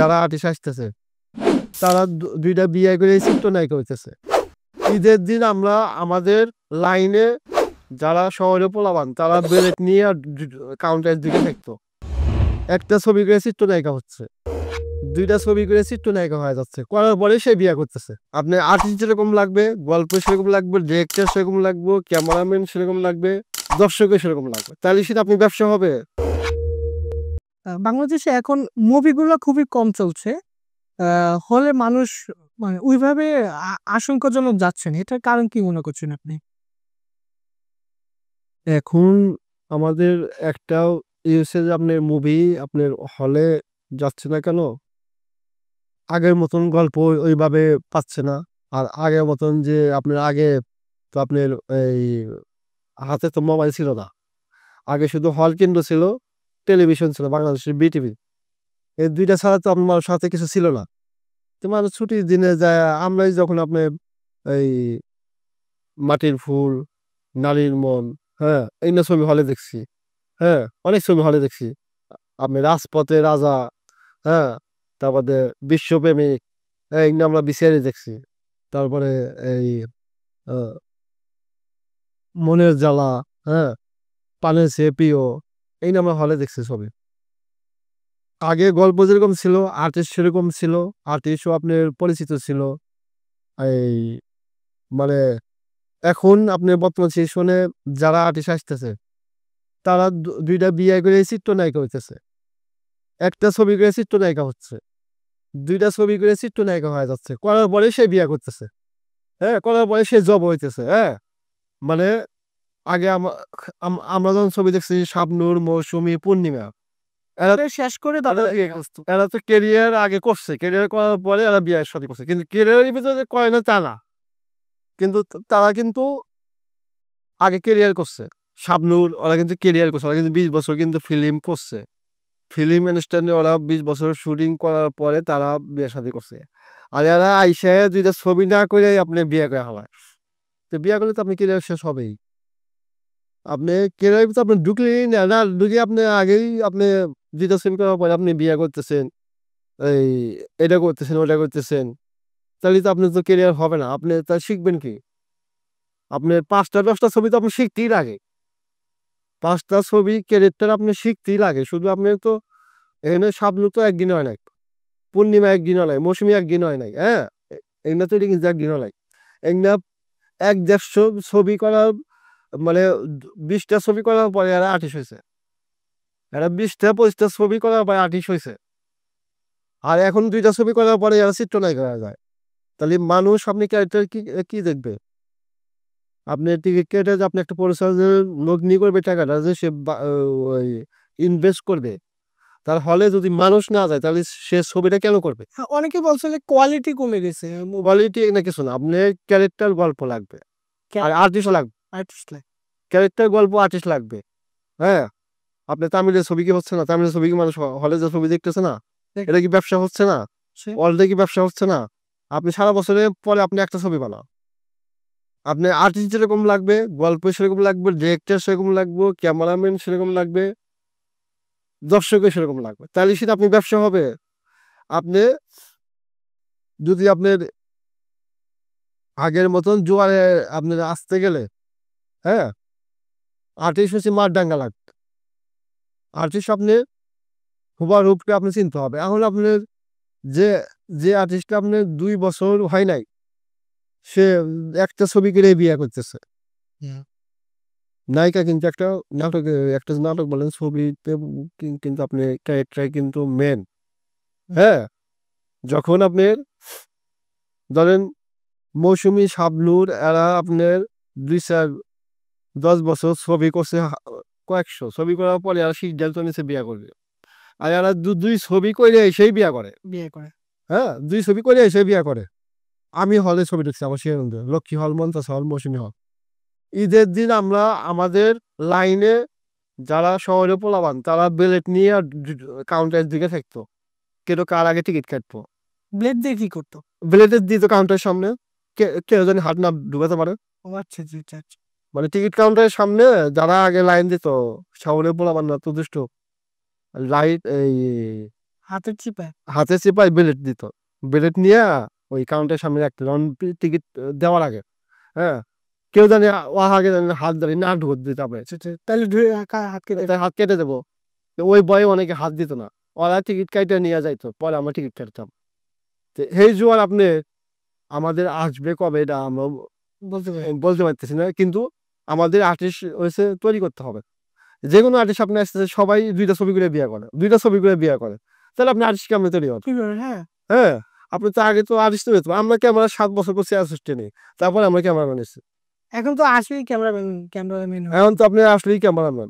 যারা আর্টিস্ট আসতেছে তারা দুইটা বিয়ে করে চিত্রনায়িকা হইতেছে। ঈদের দিন আমরা আমাদের লাইনে যারা শহরে পোলাবান তারা বেলেট নিয়ে কাউন্টারের দিকে থাকতো। একটা ছবি করে চিত্রনায়িকা হচ্ছে, দুইটা ছবি করে চিত্রনায়িকা হয়ে যাচ্ছে, করার পরে সে বিয়ে করতেছে। আপনি আর্টিস্ট যেরকম লাগবে, গল্প সেরকম লাগবে, ডিরেক্টর সেরকম লাগবে, ক্যামেরাম্যান সেরকম লাগবে, দর্শকের সেরকম লাগবে, তাহলে সেটা আপনি ব্যবসা হবে। বাংলাদেশে এখন মুভিগুলো খুবই কম চলছে, হলে মানুষ মানে ওইভাবে আশঙ্কাজনক যাচ্ছে না। এটার কারণ কি মনে করছেন আপনি? এখন আমাদের একটাও ইউসে যে আপনার মুভি আপনার হলে যাচ্ছে না কেন, আগের মতন গল্প ওইভাবে পাচ্ছে না। আর আগের মতন যে আপনার আগে তো আপনার এই হাতে তো মোবাইল ছিল না, আগে শুধু হল কেন্দ্র ছিল, টেলিভিশন ছিল বাংলাদেশের বিটিভি, এই দুইটা ছাড়া তো আপনার সাথে কিছু ছিল না। তো মানুষ ছুটির দিনে যায়, আমরাই যখন আপনার এই মাটির ফুল, নারীর মন, হ্যাঁ এই না ছবি হলে দেখছি, হ্যাঁ অনেক ছবি হলে দেখছি। আপনি রাজপথে রাজা, হ্যাঁ তারপরে বিশ্বপ্রেমিক, এই না আমরা বিসিআরি দেখছি। তারপরে এই মনের জ্বালা, হ্যাঁ পানের চেয়ে প্রিয়, এই না আমরা হলে দেখছি ছবি। আগে গল্প যেরকম ছিল, আর্টিস্ট সেরকম ছিল, আর্টিস্টও আপনার পরিচিত ছিল। এই মানে এখন আপনার বর্তমান সিচুয়েশনে যারা আর্টিস্ট আসতেছে তারা দুইটা বিয়ে করে চিত্রনায়িকা হইতেছে, একটা ছবি করে চিত্রনায়িকা হচ্ছে, দুইটা ছবি করে চিত্রনায়িকা হয়ে যাচ্ছে, করার পরে সে বিয়ে করতেছে, হ্যাঁ করার পরে সে জব হইতেছে। হ্যাঁ মানে আগে আমরা যখন ছবি দেখছি শাবনূর, মৌসুমী, পূর্ণিমা, এরা শেষ করে এরা তো কেরিয়ার আগে করছে, কেরিয়ার করার পরে এরা বিয়ের সাথে করছে, কিন্তু কেরিয়ারের ভিতরে করে না তা না, কিন্তু তারা কিন্তু আগে কেরিয়ার করছে। শাবনূর ওরা কিন্তু কেরিয়ার করছে, ওরা কিন্তু 20 বছর কিন্তু ফিল্ম করছে, ফিল্ম ইন্ডাস্ট্রি ওরা 20 বছর শুটিং করার পরে তারা বিয়ে শাদী করছে। আর এরা আইসে দুইটা ছবি না করে আপনি বিয়ে করে হওয়ায়, তো বিয়ে করলে তো আপনি কেরিয়ার শেষ হবেই। আপনি কেরিয়ার ভিতরে আপনি ঢুকলেই না, না ঢুকে আপনি আগেই আপনি দুইটা ছবি করার পরে আপনি বিয়ে করতেছেন, এই এটা করতেছেন ওটা করতেছেন, তাহলে তো আপনার তো কেরিয়ার হবে না। আপনি তা শিখবেন কি? আপনি 5টা 10টা ছবি তো আপনি শিখতেই লাগে, 5টা ছবি ক্যারেক্টার আপনি শিখতেই লাগে। শুধু আপনি তো এখানে শাবনূর তো একদিন হয় নাই, পূর্ণিমা একদিন হয় নাই, মৌসুমী একদিন হয় নাই, হ্যাঁ এগুলো তো কিন্তু একদিন হয় নাই। এগুলা 1-150 ছবি করার মানে 20টা ছবি করার পরে এরা আর্টিস্ট হয়েছে, এরা 20টা 25টা ছবি করার পরে আর্টিস্ট হয়েছে। আর এখন 2টা ছবি করার পরে এরা চিত্রনায়িকা হয়ে যায়। তাহলে মানুষ আপনি ক্যারেক্টার কি কি দেখবে? আপনি টিকিট কেটে যে আপনি একটা পরিচালকের লোক নিয়ে করবে, টাকাটা যে সে ওই ইনভেস্ট করবে, তার হলে যদি মানুষ না যায় তাহলে সে ছবিটা কেন করবে? অনেকে বলছে যে কোয়ালিটি কমে গেছে, কোয়ালিটি না কিছু না, আপনি ক্যারেক্টার গল্প লাগবে আর আর্টিস্ট লাগবে, আর্টিস্ট ক্যারেক্টার গল্প আর্টিস্ট লাগবে। হ্যাঁ আপনি তামিলের ছবি কি হচ্ছে না, তামিলের ছবি কি মানুষ হলে যে ছবি দেখতেছে না, এটা কি ব্যবসা হচ্ছে না? অলরেডি কি ব্যবসা হচ্ছে না? আপনি সারা বছরের পরে আপনি একটা ছবি বানান, আপনি আর্টিস্ট যেরকম লাগবে, গল্প সেরকম লাগবে, ডিরেক্টর সেরকম লাগবে, ক্যামেরাম্যান সেরকম লাগবে, দর্শকের সেরকম লাগবে, তাহলে সেটা আপনি ব্যবসা হবে। আপনি যদি আপনার আগের মতন জোয়ারে আপনার আসতে গেলে, হ্যাঁ আর্টিস্ট হচ্ছে মারডাঙ্গা লাগবে, আর্টিস্ট আপনি হুবারহুবকে আপনি চিনতে হবে। এখন আপনার যে যে আর্টিস্টটা আপনার 2 বছর হয় নাই, সে একটা ছবি করে বিয়ে করতেছে। নায়িকা কিন্তু একটা নাটকে, একটা নাটক বলেন ছবিতে কিন্তু আপনি ক্যারেক্টার কিন্তু মেন। হ্যাঁ যখন আপনার ধরেন মৌসুমী, শাবনূর এরা আপনার 2-4-10 বছর ছবি করছে, কয়েকশো ছবি করার পরে এরা সিদ্ধান্ত নিচ্ছে বিয়ে করবে। আর এরা দুই ছবি করে এসেই বিয়ে করে, হ্যাঁ 2 ছবি করে এসে বিয়ে করে। আমি হলে ছবি দেখছি আমার শিয়ানন্দে, লক্ষ্মী হল, মন্তাজ হল, মৌসুমী হল। ঈদের দিন আমরা আমাদের লাইনে যারা শহরে পোলাবান তারা বেলেট নিয়ে কাউন্টারের দিকে থাকতো, কেউ কার আগে টিকিট কাটতো, ব্লেড দিয়ে কি করতো? ব্লেটের দিত কাউন্টারের সামনে, কেউ যেন হাত না ঢুকাতে পারে। আচ্ছা আচ্ছা, মানে টিকিট কাউন্টারের সামনে যারা আগে লাইন দিত, শহরে পোলাবান না তো দুষ্ট, লাইট এই হাতের চিপায় হাতে চেপায় বেলেট দিত, বেলেট নিয়ে ওই কাউন্টারের সামনে রাখতো যখন টিকিট দেওয়ার আগে। হ্যাঁ, কেউ জানি ও আগে জানি হাত ধরে না ঢুকতে দিতে হবে, তাহলে ধরে হাত কেটে তাই হাত কেটে দেবো। তো ওই ভয়ে অনেকে হাত দিত না, ওরা টিকিট কাইটে নিয়ে যাইতো, পরে আমরা টিকিট কাটতাম। তো এই জোয়ার আপনি আমাদের আসবে কবে এটা আমরা বলতে পারি। বলতে পারতেছি না, কিন্তু আমাদের আর্টিস্ট হয়েছে তৈরি করতে হবে। যে কোনো আর্টিস্ট আপনি আসতেছে সবাই 2টা ছবি করে বিয়ে করে, 2টা ছবি করে বিয়ে করে, তাহলে আপনি আর্টিস্ট কেমন তৈরি হন? কি করে? হ্যাঁ, হ্যাঁ, আপনি তো আগে তো আর্টিস্ট হইতো, আমরা ক্যামেরা 7 বছর করছি অ্যাসিস্ট্যান্টে, তারপরে আমরা ক্যামেরাম্যান এসেছি। এখন তো আসলেই ক্যামেরাম্যান হয়। এখন তো আপনি আসলেই ক্যামেরাম্যান।